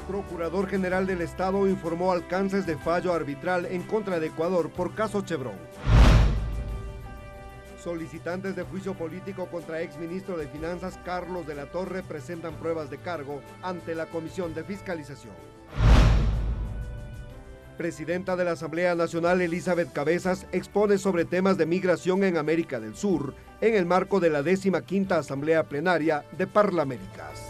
Procurador General del Estado informó alcances de fallo arbitral en contra de Ecuador por caso Chevron. Solicitantes de juicio político contra exministro de Finanzas Carlos de la Torre presentan pruebas de cargo ante la Comisión de Fiscalización. Presidenta de la Asamblea Nacional Elizabeth Cabezas expone sobre temas de migración en América del Sur en el marco de la 15ª Asamblea Plenaria de Parlaméricas.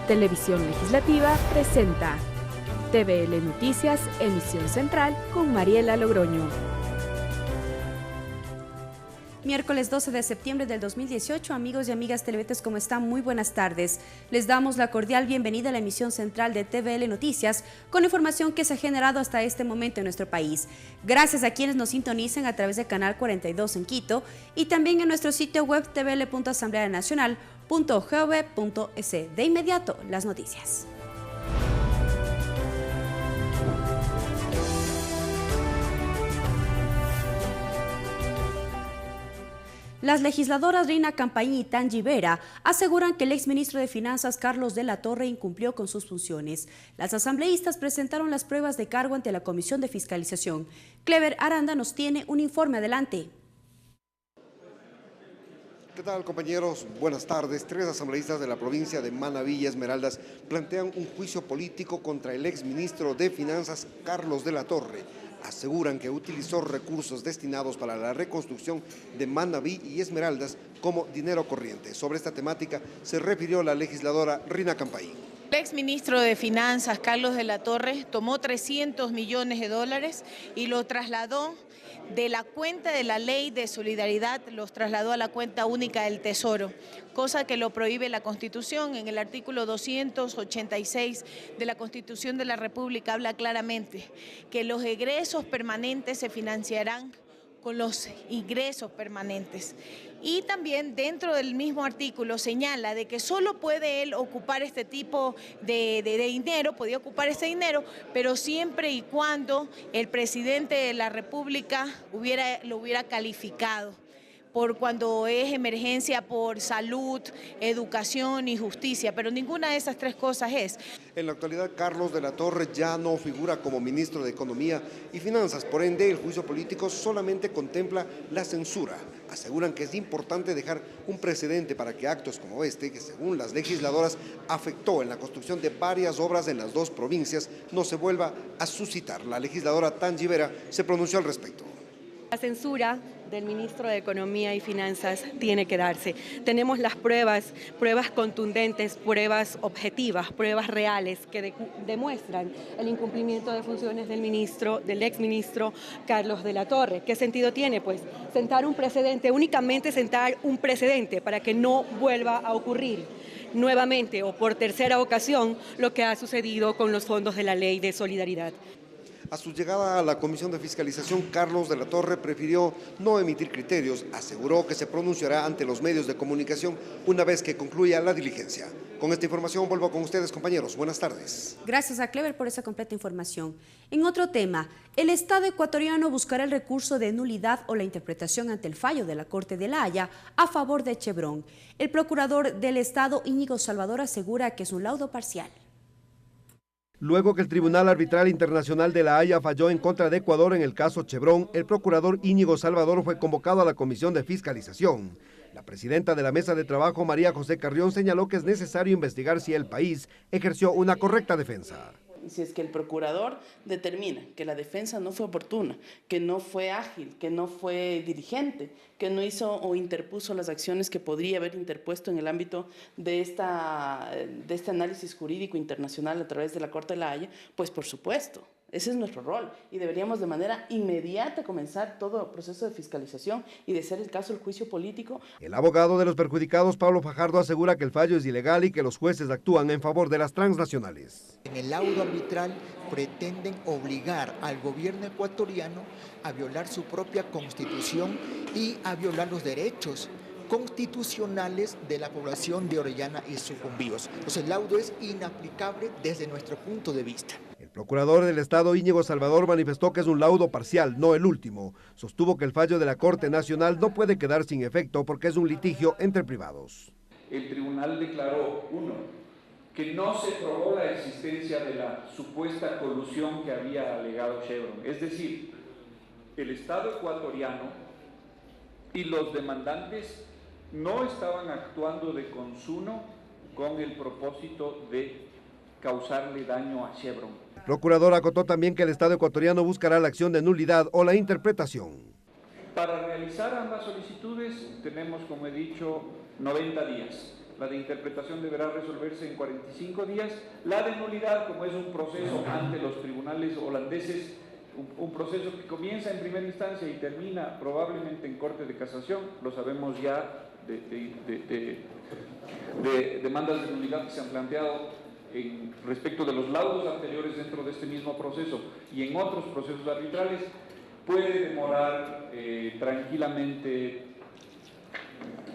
Televisión Legislativa presenta TVL Noticias, emisión central con Mariela Logroño. Miércoles 12 de septiembre del 2018, amigos y amigas televidentes, ¿cómo están? Muy buenas tardes. Les damos la cordial bienvenida a la emisión central de TVL Noticias con información que se ha generado hasta este momento en nuestro país. Gracias a quienes nos sintonicen a través de Canal 42 en Quito y también en nuestro sitio web tvl.asambleanacional.gov.es. De inmediato, las noticias. Las legisladoras Rina Campañí y Tangi Vera aseguran que el exministro de Finanzas Carlos de la Torre incumplió con sus funciones. Las asambleístas presentaron las pruebas de cargo ante la Comisión de Fiscalización. Clever Aranda nos tiene un informe. Adelante. ¿Qué tal, compañeros? Buenas tardes. 3 asambleístas de la provincia de Manabí y Esmeraldas plantean un juicio político contra el exministro de Finanzas Carlos de la Torre. Aseguran que utilizó recursos destinados para la reconstrucción de Manabí y Esmeraldas como dinero corriente. Sobre esta temática se refirió la legisladora Rina Campañí. El exministro de Finanzas Carlos de la Torre tomó 300 millones de dólares y lo trasladó de la cuenta de la Ley de Solidaridad, los trasladó a la cuenta única del Tesoro, cosa que lo prohíbe la Constitución. En el artículo 286 de la Constitución de la República habla claramente que los egresos permanentes se financiarán con los ingresos permanentes. Y también dentro del mismo artículo señala de que solo puede él ocupar este tipo de dinero, podía ocupar ese dinero, pero siempre y cuando el presidente de la República lo hubiera calificado por cuando es emergencia por salud, educación y justicia, pero ninguna de esas 3 cosas es. En la actualidad, Carlos de la Torre ya no figura como ministro de Economía y Finanzas, por ende el juicio político solamente contempla la censura. Aseguran que es importante dejar un precedente para que actos como este, que según las legisladoras afectó en la construcción de varias obras en las 2 provincias, no se vuelva a suscitar. La legisladora Tangi Vera se pronunció al respecto. La censura del ministro de Economía y Finanzas tiene que darse. Tenemos las pruebas contundentes, pruebas objetivas, pruebas reales que demuestran el incumplimiento de funciones del exministro Carlos de la Torre. ¿Qué sentido tiene? Pues sentar un precedente, únicamente sentar un precedente para que no vuelva a ocurrir nuevamente o por tercera ocasión lo que ha sucedido con los fondos de la Ley de Solidaridad. A su llegada a la Comisión de Fiscalización, Carlos de la Torre prefirió no emitir criterios. Aseguró que se pronunciará ante los medios de comunicación una vez que concluya la diligencia. Con esta información vuelvo con ustedes, compañeros. Buenas tardes. Gracias a Clever por esa completa información. En otro tema, el Estado ecuatoriano buscará el recurso de nulidad o la interpretación ante el fallo de la Corte de La Haya a favor de Chevron. El procurador del Estado, Íñigo Salvador, asegura que es un laudo parcial. Luego que el Tribunal Arbitral Internacional de La Haya falló en contra de Ecuador en el caso Chevron, el procurador Íñigo Salvador fue convocado a la Comisión de Fiscalización. La presidenta de la Mesa de Trabajo, María José Carrión, señaló que es necesario investigar si el país ejerció una correcta defensa. Si es que el procurador determina que la defensa no fue oportuna, que no fue ágil, que no fue diligente, que no hizo o interpuso las acciones que podría haber interpuesto en el ámbito de este análisis jurídico internacional a través de la Corte de La Haya, pues por supuesto, ese es nuestro rol y deberíamos de manera inmediata comenzar todo el proceso de fiscalización y, de ser el caso, el juicio político. El abogado de los perjudicados, Pablo Fajardo, asegura que el fallo es ilegal y que los jueces actúan en favor de las transnacionales. En el laudo arbitral pretenden obligar al gobierno ecuatoriano a violar su propia constitución y a violar los derechos constitucionales de la población de Orellana y Sucumbíos. Entonces el laudo es inaplicable desde nuestro punto de vista. El Procurador del Estado Íñigo Salvador manifestó que es un laudo parcial, no el último. Sostuvo que el fallo de la Corte Nacional no puede quedar sin efecto porque es un litigio entre privados. El tribunal declaró, uno, que no se probó la existencia de la supuesta colusión que había alegado Chevron. Es decir, el Estado ecuatoriano y los demandantes no estaban actuando de consuno con el propósito de causarle daño a Chevron. Procurador acotó también que el Estado ecuatoriano buscará la acción de nulidad o la interpretación. Para realizar ambas solicitudes tenemos, como he dicho, 90 días. La de interpretación deberá resolverse en 45 días. La de nulidad, como es un proceso ante los tribunales holandeses, un proceso que comienza en primera instancia y termina probablemente en Corte de Casación, lo sabemos ya de demandas de nulidad que se han planteado respecto de los laudos anteriores dentro de este mismo proceso y en otros procesos arbitrales, puede demorar tranquilamente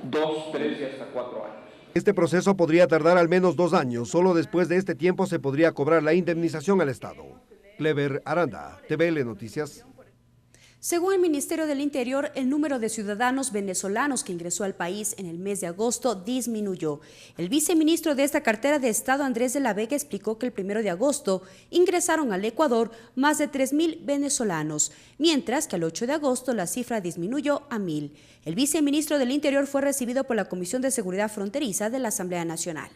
2, 3 y hasta 4 años. Este proceso podría tardar al menos 2 años. Solo después de este tiempo se podría cobrar la indemnización al Estado. Clever Aranda, TVL Noticias. Según el Ministerio del Interior, el número de ciudadanos venezolanos que ingresó al país en el mes de agosto disminuyó. El viceministro de esta cartera de Estado, Andrés de la Vega, explicó que el 1 de agosto ingresaron al Ecuador más de 3.000 venezolanos, mientras que el 8 de agosto la cifra disminuyó a 1.000. El viceministro del Interior fue recibido por la Comisión de Seguridad Fronteriza de la Asamblea Nacional.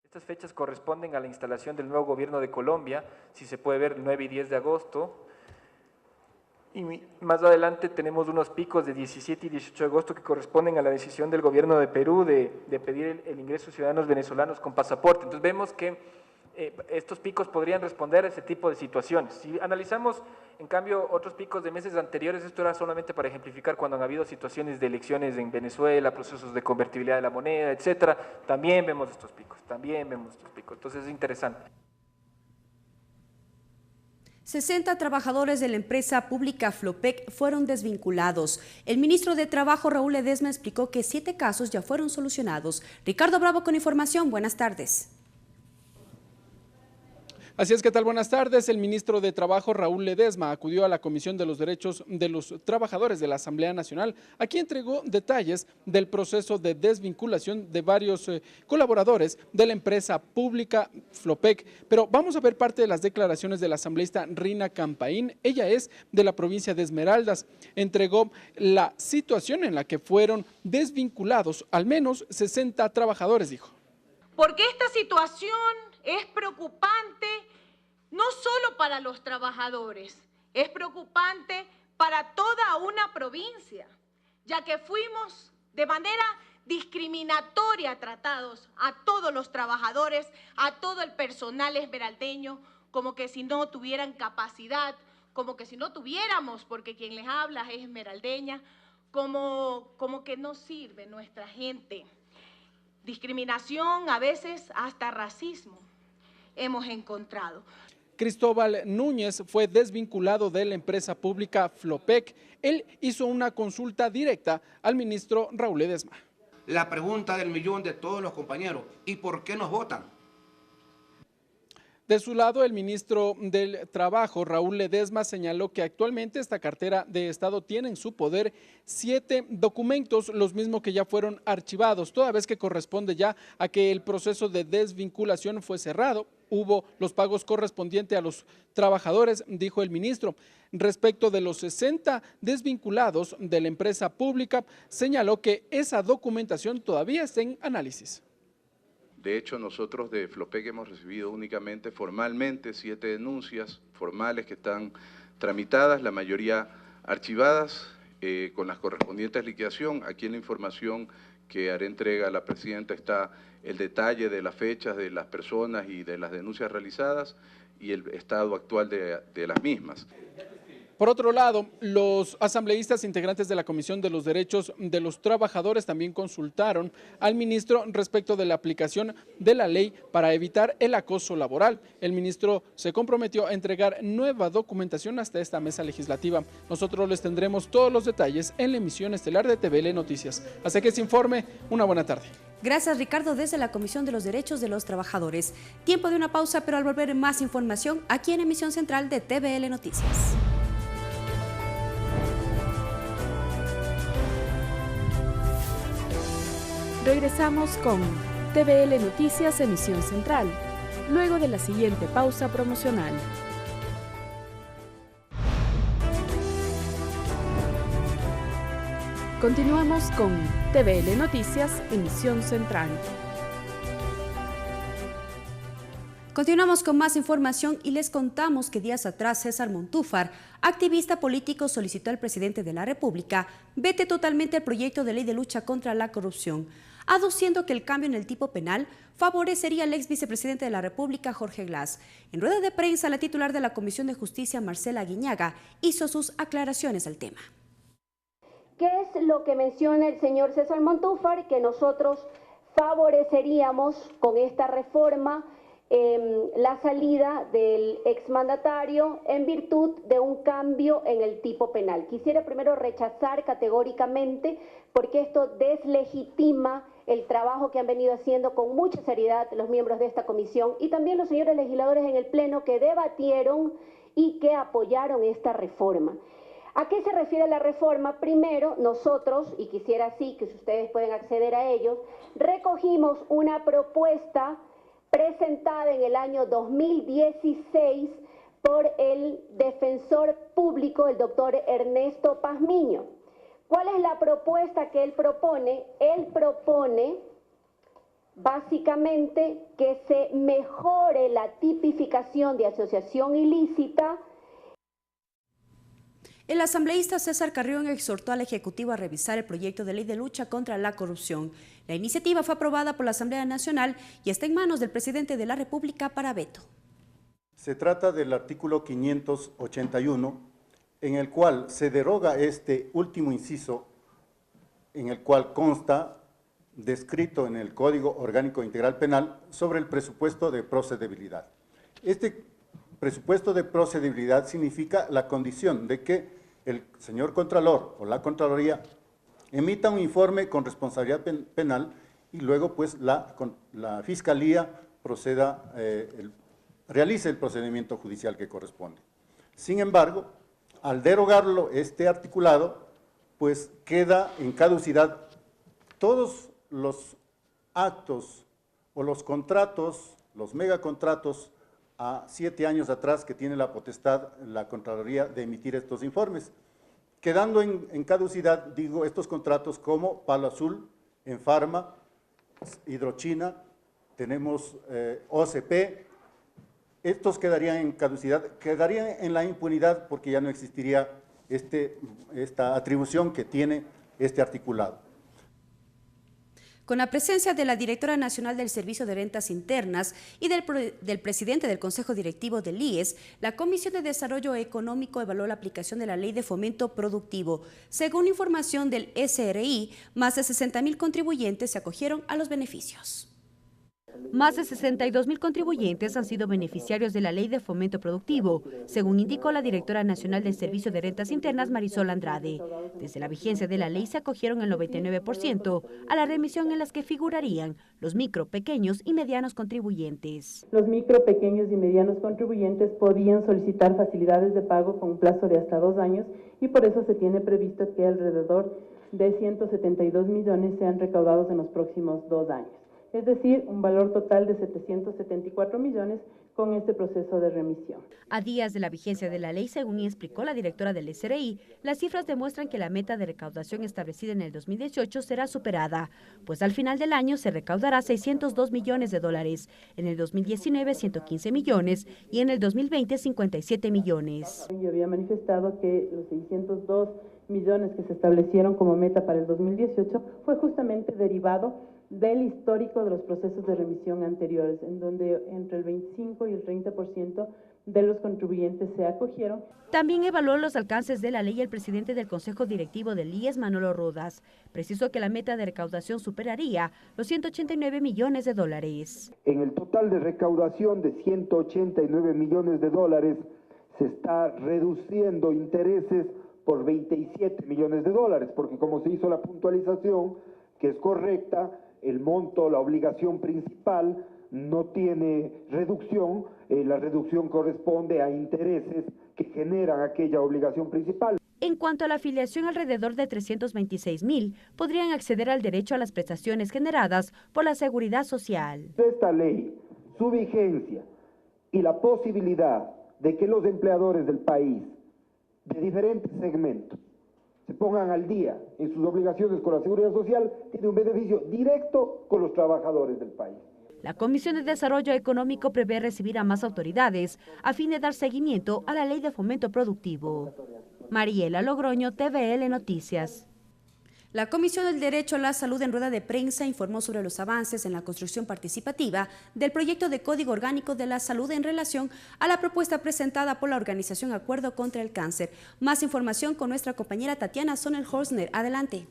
Estas fechas corresponden a la instalación del nuevo gobierno de Colombia, si se puede ver el 9 y 10 de agosto. Y más adelante tenemos unos picos de 17 y 18 de agosto que corresponden a la decisión del gobierno de Perú de pedir el ingreso de ciudadanos venezolanos con pasaporte. Entonces vemos que estos picos podrían responder a ese tipo de situaciones. Si analizamos, en cambio, otros picos de meses anteriores, esto era solamente para ejemplificar cuando han habido situaciones de elecciones en Venezuela, procesos de convertibilidad de la moneda, etcétera, también vemos estos picos, entonces es interesante. 60 trabajadores de la empresa pública Flopec fueron desvinculados. El ministro de Trabajo, Raúl Ledesma, explicó que 7 casos ya fueron solucionados. Ricardo Bravo con información. Buenas tardes. Así es, ¿qué tal? Buenas tardes. El ministro de Trabajo, Raúl Ledesma, acudió a la Comisión de los Derechos de los Trabajadores de la Asamblea Nacional. Aquí entregó detalles del proceso de desvinculación de varios colaboradores de la empresa pública Flopec. Pero vamos a ver parte de las declaraciones de la asambleísta Rina Campaín. Ella es de la provincia de Esmeraldas. Entregó la situación en la que fueron desvinculados al menos 60 trabajadores, dijo. Porque esta situación es preocupante no solo para los trabajadores, es preocupante para toda una provincia, ya que fuimos de manera discriminatoria tratados a todos los trabajadores, a todo el personal esmeraldeño, como que si no tuvieran capacidad, como que si no tuviéramos, porque quien les habla es esmeraldeña, como que no sirve nuestra gente. Discriminación, a veces hasta racismo hemos encontrado. Cristóbal Núñez fue desvinculado de la empresa pública Flopec. Él hizo una consulta directa al ministro Raúl Ledesma. La pregunta del millón de todos los compañeros, ¿y por qué nos votan? De su lado, el ministro del Trabajo, Raúl Ledesma, señaló que actualmente esta cartera de Estado tiene en su poder 7 documentos, los mismos que ya fueron archivados, toda vez que corresponde ya a que el proceso de desvinculación fue cerrado. Hubo los pagos correspondientes a los trabajadores, dijo el ministro. Respecto de los 60 desvinculados de la empresa pública, señaló que esa documentación todavía está en análisis. De hecho, nosotros de Flopec hemos recibido únicamente formalmente 7 denuncias formales que están tramitadas, la mayoría archivadas, con las correspondientes liquidación. Aquí en la información que haré entrega a la presidenta está el detalle de las fechas de las personas y de las denuncias realizadas y el estado actual de las mismas. Por otro lado, los asambleístas integrantes de la Comisión de los Derechos de los Trabajadores también consultaron al ministro respecto de la aplicación de la ley para evitar el acoso laboral. El ministro se comprometió a entregar nueva documentación hasta esta mesa legislativa. Nosotros les tendremos todos los detalles en la emisión estelar de TVL Noticias. Hasta que se informe, una buena tarde. Gracias, Ricardo, desde la Comisión de los Derechos de los Trabajadores. Tiempo de una pausa, pero al volver más información aquí en Emisión Central de TVL Noticias. Regresamos con TVL Noticias Emisión Central, luego de la siguiente pausa promocional. Continuamos con TVL Noticias Emisión Central. Continuamos con más información y les contamos que días atrás César Montúfar, activista político, solicitó al presidente de la República vete totalmente el proyecto de ley de lucha contra la corrupción, aduciendo que el cambio en el tipo penal favorecería al ex vicepresidente de la República, Jorge Glass. En rueda de prensa, la titular de la Comisión de Justicia, Marcela Guiñaga, hizo sus aclaraciones al tema. ¿Qué es lo que menciona el señor César Montúfar? Que nosotros favoreceríamos con esta reforma la salida del exmandatario en virtud de un cambio en el tipo penal. Quisiera primero rechazar categóricamente porque esto deslegitima el trabajo que han venido haciendo con mucha seriedad los miembros de esta comisión y también los señores legisladores en el Pleno que debatieron y que apoyaron esta reforma. ¿A qué se refiere la reforma? Primero, nosotros, y quisiera así que ustedes pueden acceder a ellos, recogimos una propuesta presentada en el año 2016 por el defensor público, el doctor Ernesto Pazmiño. ¿Cuál es la propuesta que él propone? Él propone básicamente que se mejore la tipificación de asociación ilícita. El asambleísta César Carrión exhortó al Ejecutivo a revisar el proyecto de ley de lucha contra la corrupción. La iniciativa fue aprobada por la Asamblea Nacional y está en manos del presidente de la República para veto. Se trata del artículo 581, en el cual se deroga este último inciso, en el cual consta descrito en el Código Orgánico Integral Penal sobre el presupuesto de procedibilidad. Este presupuesto de procedibilidad significa la condición de que el señor Contralor o la Contraloría emita un informe con responsabilidad penal y luego pues la Fiscalía realice el procedimiento judicial que corresponde. Sin embargo, al derogarlo este articulado, pues queda en caducidad todos los actos o los contratos, los megacontratos a 7 años atrás que tiene la potestad la Contraloría de emitir estos informes, quedando en caducidad, digo, estos contratos como Palo Azul, Enfarma, Hidrochina, tenemos OCP, estos quedarían en caducidad, quedarían en la impunidad porque ya no existiría esta atribución que tiene este articulado. Con la presencia de la Directora Nacional del Servicio de Rentas Internas y del presidente del Consejo Directivo del IES, la Comisión de Desarrollo Económico evaluó la aplicación de la Ley de Fomento Productivo. Según información del SRI, más de 60.000 contribuyentes se acogieron a los beneficios. Más de 62.000 contribuyentes han sido beneficiarios de la Ley de Fomento Productivo, según indicó la Directora Nacional del Servicio de Rentas Internas, Marisol Andrade. Desde la vigencia de la ley se acogieron el 99% a la remisión en las que figurarían los micro, pequeños y medianos contribuyentes. Los micro, pequeños y medianos contribuyentes podían solicitar facilidades de pago con un plazo de hasta 2 años y por eso se tiene previsto que alrededor de 172 millones sean recaudados en los próximos 2 años. Es decir, un valor total de 774 millones con este proceso de remisión. A días de la vigencia de la ley, según explicó la directora del SRI, las cifras demuestran que la meta de recaudación establecida en el 2018 será superada, pues al final del año se recaudará 602 millones de dólares, en el 2019 115 millones y en el 2020 57 millones. Yo había manifestado que los 602 millones que se establecieron como meta para el 2018 fue justamente derivado del histórico de los procesos de remisión anteriores, en donde entre el 25 y el 30% de los contribuyentes se acogieron. También evaluó los alcances de la ley el presidente del Consejo Directivo del IES, Manolo Rodas. Precisó que la meta de recaudación superaría los 189 millones de dólares. En el total de recaudación de 189 millones de dólares se está reduciendo intereses por 27 millones de dólares, porque como se hizo la puntualización, que es correcta, el monto, la obligación principal no tiene reducción, la reducción corresponde a intereses que generan aquella obligación principal. En cuanto a la afiliación, alrededor de 326.000 podrían acceder al derecho a las prestaciones generadas por la Seguridad Social. Esta ley, su vigencia y la posibilidad de que los empleadores del país, de diferentes segmentos, se pongan al día en sus obligaciones con la Seguridad Social, tiene un beneficio directo con los trabajadores del país. La Comisión de Desarrollo Económico prevé recibir a más autoridades a fin de dar seguimiento a la Ley de Fomento Productivo. Mariela Logroño, TVL Noticias. La Comisión del Derecho a la Salud en rueda de prensa informó sobre los avances en la construcción participativa del proyecto de Código Orgánico de la Salud en relación a la propuesta presentada por la organización Acuerdo contra el Cáncer. Más información con nuestra compañera Tatiana Sonel-Horsner. Adelante.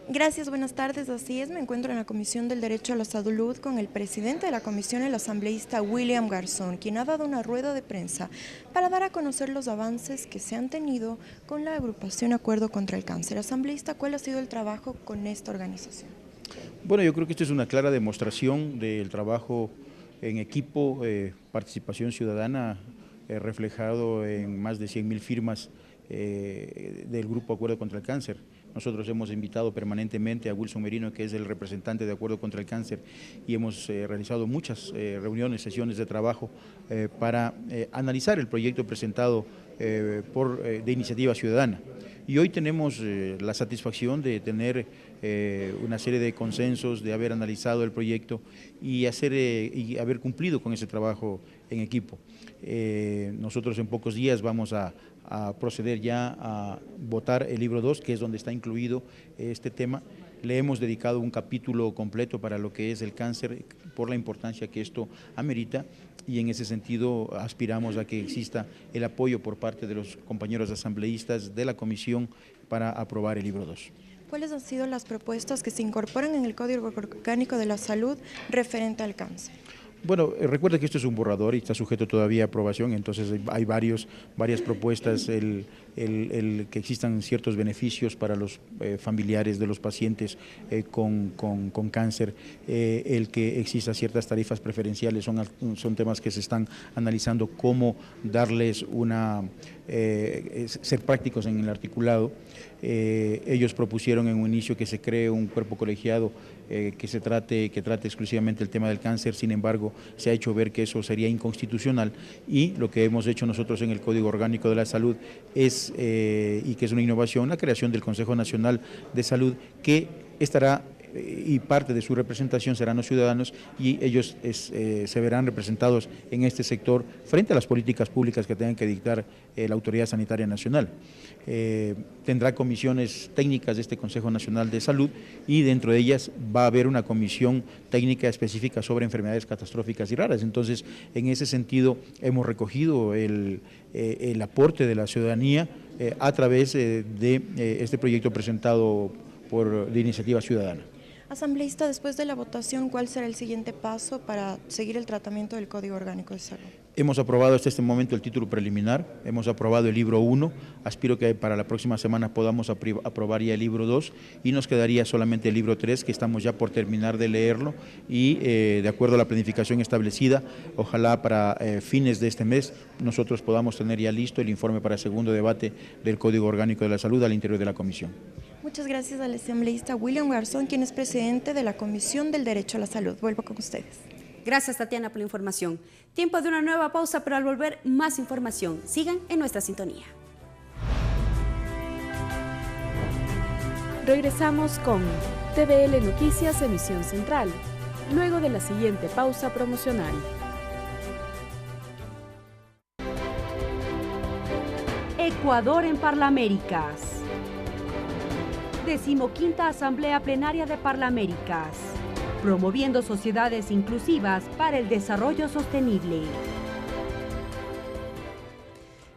Gracias, buenas tardes. Así es, me encuentro en la Comisión del Derecho a la Salud con el presidente de la comisión, el asambleísta William Garzón, quien ha dado una rueda de prensa para dar a conocer los avances que se han tenido con la agrupación Acuerdo contra el Cáncer. Asambleísta, ¿cuál ha sido el trabajo con esta organización? Bueno, yo creo que esto es una clara demostración del trabajo en equipo, participación ciudadana, reflejado en más de 100.000 firmas del Grupo Acuerdo contra el Cáncer. Nosotros hemos invitado permanentemente a Wilson Merino, que es el representante de Acuerdo contra el Cáncer, y hemos realizado muchas reuniones, sesiones de trabajo para analizar el proyecto presentado de Iniciativa Ciudadana. Y hoy tenemos la satisfacción de tener una serie de consensos, de haber analizado el proyecto y haber cumplido con ese trabajo en equipo. Nosotros en pocos días vamos a proceder ya a votar el libro 2, que es donde está incluido este tema. Le hemos dedicado un capítulo completo para lo que es el cáncer, por la importancia que esto amerita, y en ese sentido aspiramos a que exista el apoyo por parte de los compañeros asambleístas de la comisión para aprobar el libro 2. ¿Cuáles han sido las propuestas que se incorporan en el Código Orgánico de la Salud referente al cáncer? Bueno, recuerda que esto es un borrador y está sujeto todavía a aprobación, entonces hay varias propuestas, el que existan ciertos beneficios para los familiares de los pacientes con cáncer, el que exista ciertas tarifas preferenciales, son temas que se están analizando, cómo darles ser prácticos en el articulado. Ellos propusieron en un inicio que se cree un cuerpo colegiado que trate exclusivamente el tema del cáncer. Sin embargo, se ha hecho ver que eso sería inconstitucional, y lo que hemos hecho nosotros en el Código Orgánico de la Salud es, y que es una innovación, la creación del Consejo Nacional de Salud, que estará y parte de su representación serán los ciudadanos, y ellos se verán representados en este sector frente a las políticas públicas que tengan que dictar la Autoridad Sanitaria Nacional. Tendrá comisiones técnicas de este Consejo Nacional de Salud, y dentro de ellas va a haber una comisión técnica específica sobre enfermedades catastróficas y raras. Entonces, en ese sentido, hemos recogido el aporte de la ciudadanía a través de este proyecto presentado de Iniciativa Ciudadana. Asambleísta, después de la votación, ¿cuál será el siguiente paso para seguir el tratamiento del Código Orgánico de Salud? Hemos aprobado hasta este momento el título preliminar, hemos aprobado el libro 1, aspiro que para la próxima semana podamos aprobar ya el libro 2, y nos quedaría solamente el libro 3, que estamos ya por terminar de leerlo, y de acuerdo a la planificación establecida, ojalá para fines de este mes nosotros podamos tener ya listo el informe para el segundo debate del Código Orgánico de la Salud al interior de la comisión. Muchas gracias al asambleísta William Garzón, quien es presidente de la Comisión del Derecho a la Salud. Vuelvo con ustedes. Gracias, Tatiana, por la información. Tiempo de una nueva pausa, pero al volver, más información. Sigan en nuestra sintonía. Regresamos con TVL Noticias, emisión central, luego de la siguiente pausa promocional. Ecuador en Parlaméricas. 15ª Asamblea Plenaria de Parlaméricas, promoviendo sociedades inclusivas para el desarrollo sostenible.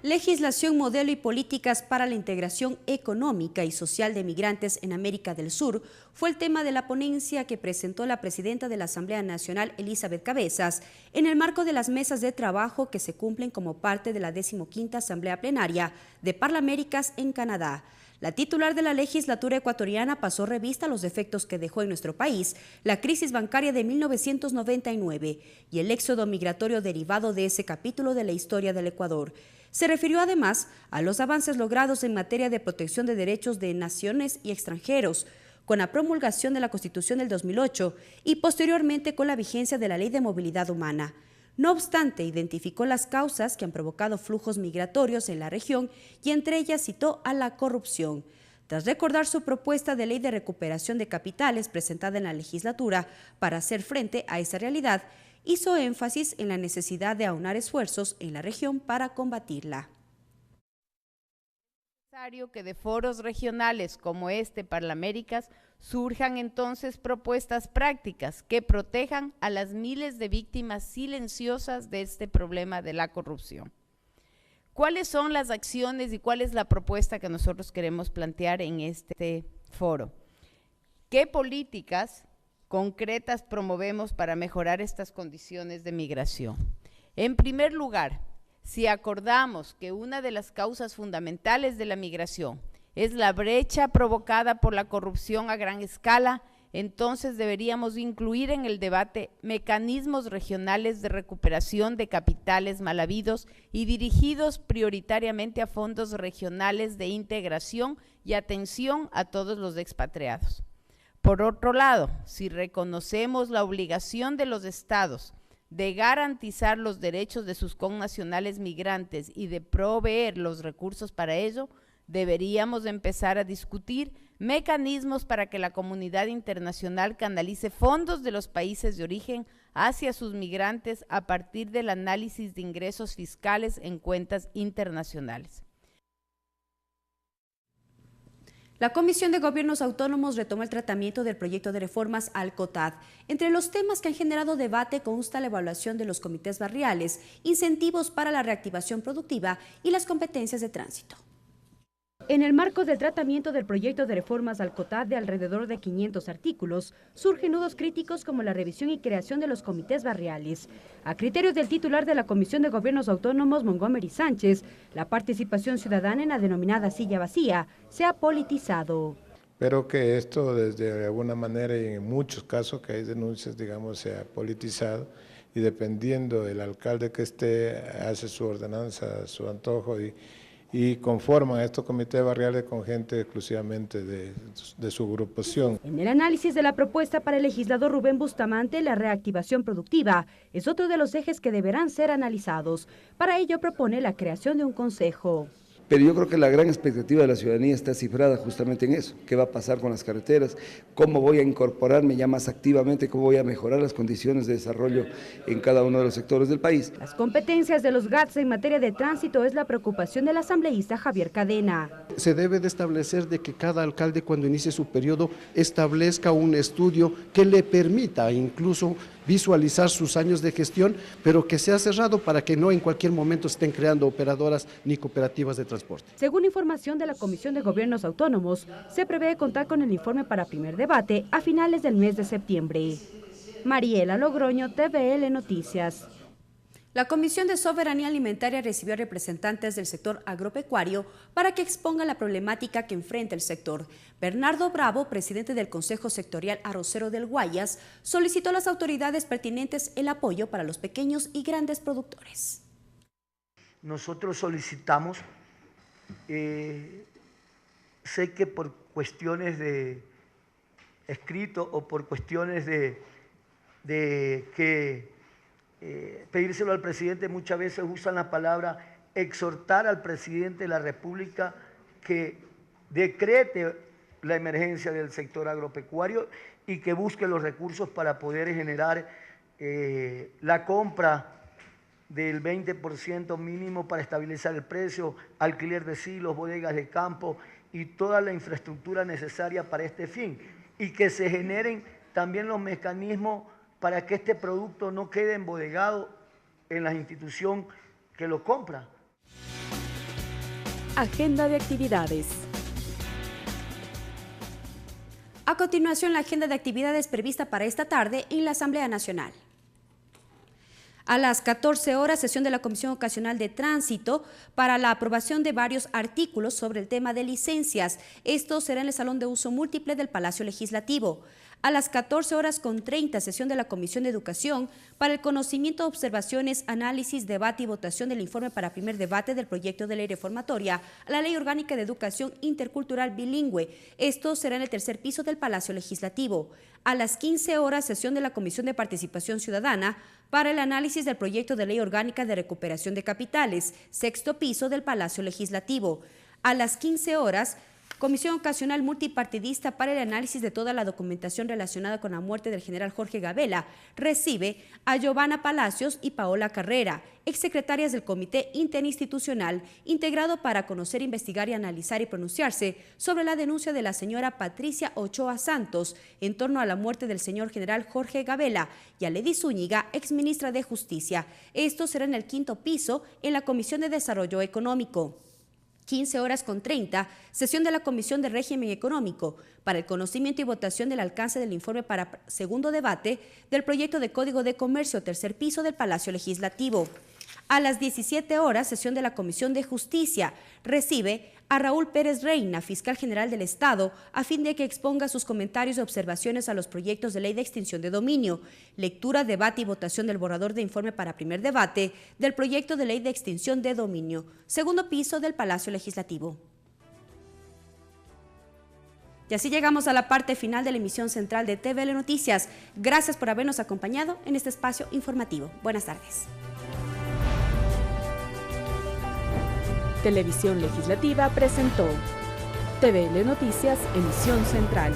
Legislación, modelo y políticas para la integración económica y social de migrantes en América del Sur fue el tema de la ponencia que presentó la presidenta de la Asamblea Nacional, Elizabeth Cabezas, en el marco de las mesas de trabajo que se cumplen como parte de la 15ª Asamblea Plenaria de Parlaméricas en Canadá. La titular de la legislatura ecuatoriana pasó revista a los efectos que dejó en nuestro país la crisis bancaria de 1999 y el éxodo migratorio derivado de ese capítulo de la historia del Ecuador. Se refirió además a los avances logrados en materia de protección de derechos de naciones y extranjeros, con la promulgación de la Constitución del 2008 y posteriormente con la vigencia de la Ley de Movilidad Humana. No obstante, identificó las causas que han provocado flujos migratorios en la región y entre ellas citó a la corrupción. Tras recordar su propuesta de ley de recuperación de capitales presentada en la legislatura para hacer frente a esa realidad, hizo énfasis en la necesidad de aunar esfuerzos en la región para combatirla. Es necesario que de foros regionales como este Parlaméricas surjan entonces propuestas prácticas que protejan a las miles de víctimas silenciosas de este problema de la corrupción. ¿Cuáles son las acciones y cuál es la propuesta que nosotros queremos plantear en este foro? ¿Qué políticas concretas promovemos para mejorar estas condiciones de migración? En primer lugar, si acordamos que una de las causas fundamentales de la migración es la brecha provocada por la corrupción a gran escala, entonces deberíamos incluir en el debate mecanismos regionales de recuperación de capitales mal habidos y dirigidos prioritariamente a fondos regionales de integración y atención a todos los expatriados. Por otro lado, si reconocemos la obligación de los estados de garantizar los derechos de sus connacionales migrantes y de proveer los recursos para ello, deberíamos empezar a discutir mecanismos para que la comunidad internacional canalice fondos de los países de origen hacia sus migrantes a partir del análisis de ingresos fiscales en cuentas internacionales. La Comisión de Gobiernos Autónomos retomó el tratamiento del proyecto de reformas al COTAD. Entre los temas que han generado debate consta la evaluación de los comités barriales, incentivos para la reactivación productiva y las competencias de tránsito. En el marco del tratamiento del proyecto de reformas al COTAD de alrededor de 500 artículos, surgen nudos críticos como la revisión y creación de los comités barriales. A criterio del titular de la Comisión de Gobiernos Autónomos, Montgomery Sánchez, la participación ciudadana en la denominada silla vacía se ha politizado. Pero que esto desde alguna manera y en muchos casos que hay denuncias, digamos, se ha politizado y dependiendo del alcalde que esté, hace su ordenanza, su antojo y conforman estos comités barriales con gente exclusivamente de su agrupación. En el análisis de la propuesta para el legislador Rubén Bustamante, la reactivación productiva es otro de los ejes que deberán ser analizados. Para ello propone la creación de un consejo. Pero yo creo que la gran expectativa de la ciudadanía está cifrada justamente en eso. ¿Qué va a pasar con las carreteras? ¿Cómo voy a incorporarme ya más activamente? ¿Cómo voy a mejorar las condiciones de desarrollo en cada uno de los sectores del país? Las competencias de los GATS en materia de tránsito es la preocupación del asambleísta Javier Cadena. Se debe de establecer de que cada alcalde cuando inicie su periodo establezca un estudio que le permita incluso visualizar sus años de gestión, pero que sea cerrado para que no en cualquier momento estén creando operadoras ni cooperativas de transporte. Según información de la Comisión de Gobiernos Autónomos, se prevé contar con el informe para primer debate a finales del mes de septiembre. Mariela Logroño, TVL Noticias. La Comisión de Soberanía Alimentaria recibió a representantes del sector agropecuario para que expongan la problemática que enfrenta el sector. Bernardo Bravo, presidente del Consejo Sectorial Arrocero del Guayas, solicitó a las autoridades pertinentes el apoyo para los pequeños y grandes productores. Nosotros solicitamos, sé que por cuestiones de escrito o por cuestiones de que pedírselo al presidente, muchas veces usan la palabra exhortar al presidente de la República que decrete la emergencia del sector agropecuario y que busque los recursos para poder generar la compra del 20% mínimo para estabilizar el precio, alquiler de silos, bodegas de campo y toda la infraestructura necesaria para este fin, y que se generen también los mecanismos para que este producto no quede embodegado en la institución que lo compra. Agenda de actividades. A continuación, la agenda de actividades prevista para esta tarde en la Asamblea Nacional. A las 14 horas, sesión de la Comisión Ocasional de Tránsito para la aprobación de varios artículos sobre el tema de licencias. Esto será en el Salón de Uso Múltiple del Palacio Legislativo. A las 14 horas con 30, sesión de la Comisión de Educación para el conocimiento, observaciones, análisis, debate y votación del informe para primer debate del proyecto de ley reformatoria a la Ley Orgánica de Educación Intercultural Bilingüe. Esto será en el tercer piso del Palacio Legislativo. A las 15 horas, sesión de la Comisión de Participación Ciudadana para el análisis del proyecto de ley orgánica de recuperación de capitales, sexto piso del Palacio Legislativo. A las 15 horas, Comisión Ocasional Multipartidista para el análisis de toda la documentación relacionada con la muerte del general Jorge Gabela recibe a Giovanna Palacios y Paola Carrera, exsecretarias del Comité Interinstitucional, integrado para conocer, investigar y analizar y pronunciarse sobre la denuncia de la señora Patricia Ochoa Santos en torno a la muerte del señor general Jorge Gabela y a Ledy Zúñiga, exministra de Justicia. Esto será en el quinto piso en la Comisión de Desarrollo Económico. 15 horas con 30, sesión de la Comisión de Régimen Económico para el conocimiento y votación del alcance del informe para segundo debate del proyecto de Código de Comercio, tercer piso del Palacio Legislativo. A las 17 horas, sesión de la Comisión de Justicia, recibe a Raúl Pérez Reina, fiscal general del Estado, a fin de que exponga sus comentarios y observaciones a los proyectos de ley de extinción de dominio, lectura, debate y votación del borrador de informe para primer debate del proyecto de ley de extinción de dominio, segundo piso del Palacio Legislativo. Y así llegamos a la parte final de la emisión central de TVL Noticias. Gracias por habernos acompañado en este espacio informativo. Buenas tardes. Televisión Legislativa presentó TVL Noticias, emisión central.